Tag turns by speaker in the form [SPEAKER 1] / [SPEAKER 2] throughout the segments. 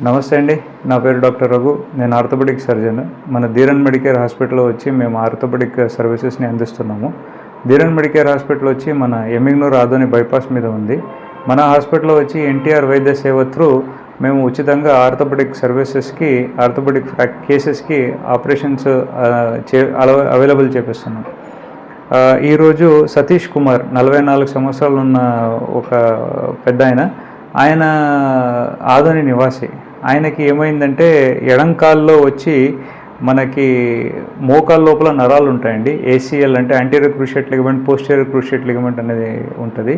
[SPEAKER 1] నమస్తే అండి. నా పేరు డాక్టర్ రఘు. నేను ఆర్థోపెడిక్ సర్జన్. మన ధీరన్ మెడికేర్ హాస్పిటల్లో వచ్చి మేము ఆర్థోపెడిక్ సర్వీసెస్ని అందిస్తున్నాము. ధీరన్ మెడికేర్ హాస్పిటల్ వచ్చి మన ఎమ్మిగ్నూర్ ఆదోని బైపాస్ మీద ఉంది. మన హాస్పిటల్లో వచ్చి ఎన్టీఆర్ వైద్య సేవ త్రూ మేము ఉచితంగా ఆర్థోపెడిక్ సర్వీసెస్కి, ఆర్థోపెడిక్ కేసెస్కి ఆపరేషన్స్ అవైలబుల్ చేపిస్తున్నాం. ఈరోజు సతీష్ కుమార్ 44 సంవత్సరాలు ఉన్న ఒక పెద్ద ఆయన ఆదోని నివాసి. ఆయనకి ఏమైందంటే ఎడంకాల్లో వచ్చి మనకి మోకాల లోపల నరాలు ఉంటాయండి. ఏసీఎల్ అంటే anterior cruciate ligament, posterior cruciate ligament అనేది ఉంటుంది.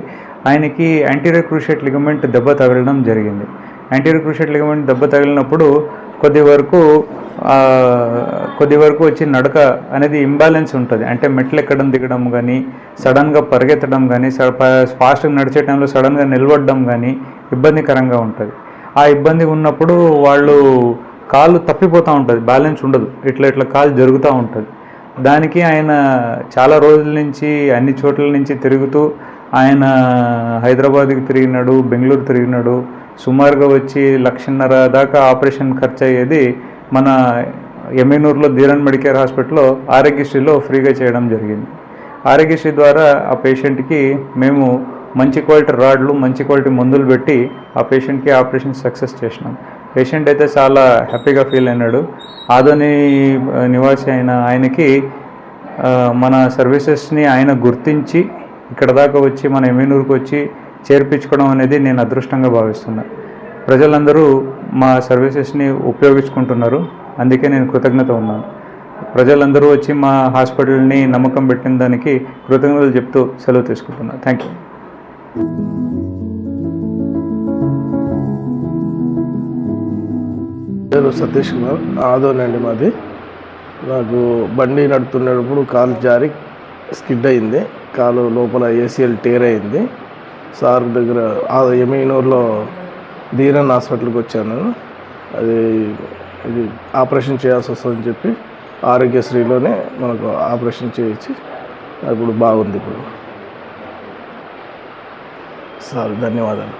[SPEAKER 1] ఆయనకి యాంటీరియర్ క్రూషియేట్ లిగమెంట్ దెబ్బ తగలడం జరిగింది. యాంటీరియర్ క్రూషియేట్ లిగమెంట్ దెబ్బ తగిలినప్పుడు కొద్ది వరకు వచ్చి నడక అనేది ఇంబ్యాలెన్స్ ఉంటుంది. అంటే మెట్లు ఎక్కడం దిగడం కానీ, సడన్గా పరిగెత్తడం కానీ, ఫాస్ట్గా నడిచే టైంలో సడన్గా నిలబడడం కానీ ఇబ్బందికరంగా ఉంటుంది. ఆ ఇబ్బంది ఉన్నప్పుడు వాళ్ళు కాళ్ళు తప్పిపోతూ ఉంటుంది, బ్యాలెన్స్ ఉండదు, ఇట్లా కాలు జరుగుతూ ఉంటుంది. దానికి ఆయన చాలా రోజుల నుంచి అన్ని చోట్ల నుంచి తిరుగుతూ ఆయన హైదరాబాద్కి తిరిగినాడు, బెంగళూరు తిరిగినాడు. సుమారుగా వచ్చి 1,50,000 దాకా ఆపరేషన్ ఖర్చు అయ్యేది మన ఎమ్మిగ్నూర్లో ధీరన్ మెడికేర్ హాస్పిటల్లో ఆరోగ్యశ్రీలో ఫ్రీగా చేయడం జరిగింది. ఆరోగ్యశ్రీ ద్వారా ఆ పేషెంట్కి మేము మంచి క్వాలిటీ రాడ్లు, మంచి క్వాలిటీ మందులు పెట్టి ఆ పేషెంట్కి ఆపరేషన్ సక్సెస్ చేసినాం. పేషెంట్ అయితే చాలా హ్యాపీగా ఫీల్ అయినాడు. ఆదోని నివాసి అయిన ఆయనకి మన సర్వీసెస్ని ఆయన గుర్తించి ఇక్కడ దాకా వచ్చి మన ఎమ్మిగ్నూరుకు వచ్చి చేర్పించుకోవడం అనేది నేను అదృష్టంగా భావిస్తున్నాను. ప్రజలందరూ మా సర్వీసెస్ని ఉపయోగించుకుంటున్నారు, అందుకే నేను కృతజ్ఞత ఉన్నాను. ప్రజలందరూ వచ్చి మా హాస్పిటల్ని నమ్మకం పెట్టిన దానికి కృతజ్ఞతలు చెప్తూ సెలవు తీసుకుంటున్నాను. Thank you.
[SPEAKER 2] పేరు సతీష్ కుమార్, ఆదోనండి మాది. నాకు బండి నడుపుతున్నప్పుడు కాలు జారి స్కిడ్ అయింది. కాలు లోపల ఏసీఎల్ టేర్ అయింది. సార్ దగ్గర ఎమ్మిగ్నూర్లో ధీరన్ హాస్పిటల్కి వచ్చాను. ఇది ఆపరేషన్ చేయాల్సి వస్తుందని చెప్పి ఆరోగ్యశ్రీలోనే మనకు ఆపరేషన్ చేయించి ఇప్పుడు బాగుంది. ఇప్పుడు సార్ ధన్యవాదాలు.